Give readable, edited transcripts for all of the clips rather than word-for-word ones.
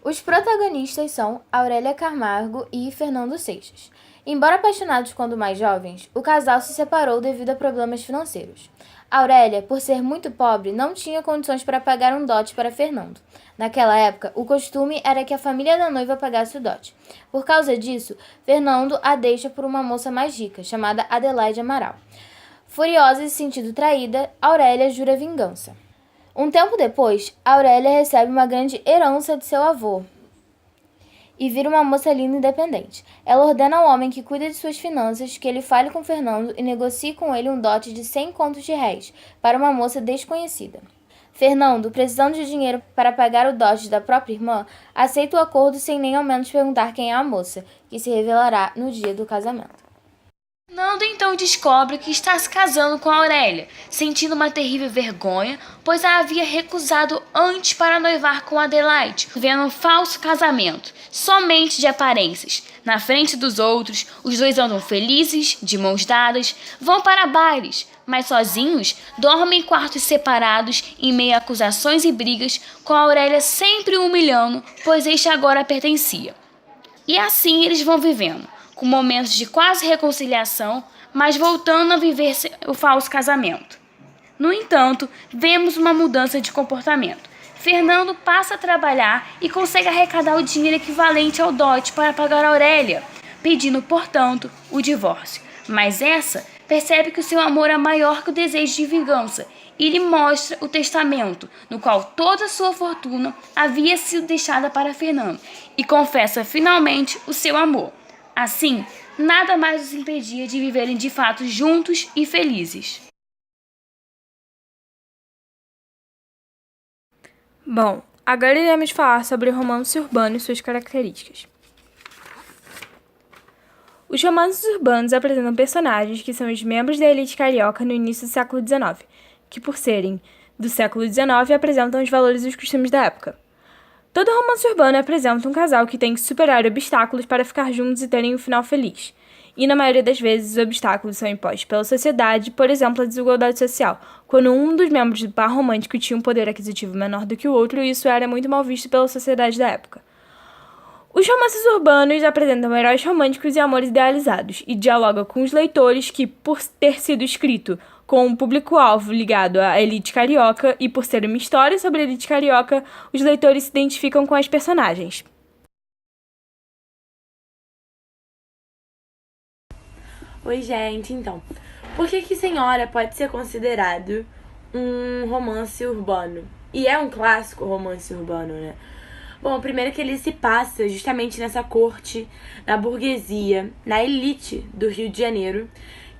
Os protagonistas são Aurélia Camargo e Fernando Seixas. Embora apaixonados quando mais jovens, o casal se separou devido a problemas financeiros. Aurélia, por ser muito pobre, não tinha condições para pagar um dote para Fernando. Naquela época, o costume era que a família da noiva pagasse o dote. Por causa disso, Fernando a deixa por uma moça mais rica, chamada Adelaide Amaral. Furiosa e se sentindo traída, Aurélia jura vingança. Um tempo depois, Aurélia recebe uma grande herança de seu avô e vira uma moça linda e independente. Ela ordena ao homem que cuida de suas finanças que ele fale com Fernando e negocie com ele um dote de 100 contos de réis para uma moça desconhecida. Fernando, precisando de dinheiro para pagar o dote da própria irmã, aceita o acordo sem nem ao menos perguntar quem é a moça, que se revelará no dia do casamento. Fernando então descobre que está se casando com Aurélia, sentindo uma terrível vergonha, pois a havia recusado antes para noivar com Adelaide, vendo um falso casamento, somente de aparências. Na frente dos outros, os dois andam felizes, de mãos dadas, vão para bailes, mas sozinhos dormem em quartos separados em meio a acusações e brigas, com a Aurélia sempre o humilhando, pois este agora a pertencia. E assim eles vão vivendo, com momentos de quase reconciliação, mas voltando a viver o falso casamento. No entanto, vemos uma mudança de comportamento. Fernando passa a trabalhar e consegue arrecadar o dinheiro equivalente ao dote para pagar a Aurélia, pedindo, portanto, o divórcio. Mas essa percebe que o seu amor é maior que o desejo de vingança e lhe mostra o testamento, no qual toda a sua fortuna havia sido deixada para Fernando, e confessa finalmente o seu amor. Assim, nada mais os impedia de viverem de fato juntos e felizes. Bom, agora iremos falar sobre o romance urbano e suas características. Os romances urbanos apresentam personagens que são os membros da elite carioca no início do século XIX, que, por serem do século XIX, apresentam os valores e os costumes da época. Todo romance urbano apresenta um casal que tem que superar obstáculos para ficar juntos e terem um final feliz. E na maioria das vezes os obstáculos são impostos pela sociedade, por exemplo, a desigualdade social, quando um dos membros do par romântico tinha um poder aquisitivo menor do que o outro, e isso era muito mal visto pela sociedade da época. Os romances urbanos apresentam heróis românticos e amores idealizados, e dialogam com os leitores que, por ter sido escrito com um público-alvo ligado à elite carioca e por ser uma história sobre a elite carioca, os leitores se identificam com as personagens. Oi, gente, então, por que Senhora pode ser considerado um romance urbano? E é um clássico romance urbano, né? Bom, primeiro que ele se passa justamente nessa corte, na burguesia, na elite do Rio de Janeiro,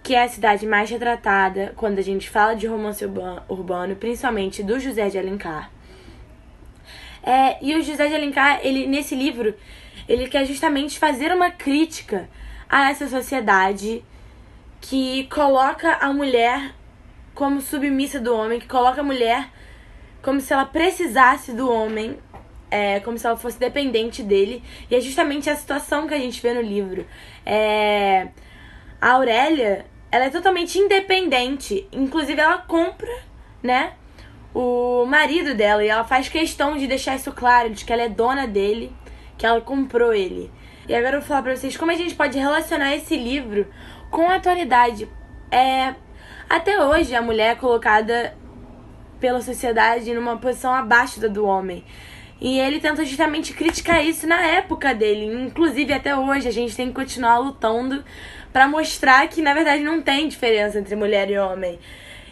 que é a cidade mais retratada quando a gente fala de romance urbano, principalmente do José de Alencar. E o José de Alencar, nesse livro, ele quer justamente fazer uma crítica a essa sociedade que coloca a mulher como submissa do homem, que coloca a mulher como se ela precisasse do homem, como se ela fosse dependente dele. E é justamente a situação que a gente vê no livro. A Aurélia, ela é totalmente independente. Inclusive, ela compra, né, o marido dela. E ela faz questão de deixar isso claro, de que ela é dona dele, que ela comprou ele. E agora eu vou falar pra vocês como a gente pode relacionar esse livro com a atualidade. Até hoje, a mulher é colocada pela sociedade numa posição abaixo da do homem. E ele tenta justamente criticar isso na época dele. Inclusive, até hoje, a gente tem que continuar lutando pra mostrar que, na verdade, não tem diferença entre mulher e homem.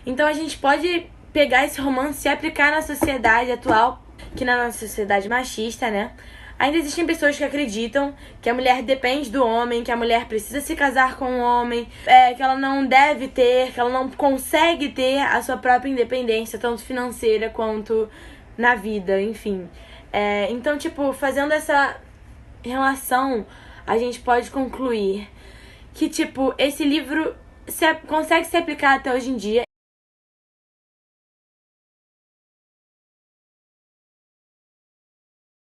Então, a gente pode pegar esse romance e aplicar na sociedade atual, que na nossa sociedade machista, né? Ainda existem pessoas que acreditam que a mulher depende do homem, que a mulher precisa se casar com um homem, que ela não deve ter, que ela não consegue ter a sua própria independência, tanto financeira quanto na vida, enfim. Então, fazendo essa relação, a gente pode concluir que, esse livro consegue se aplicar até hoje em dia.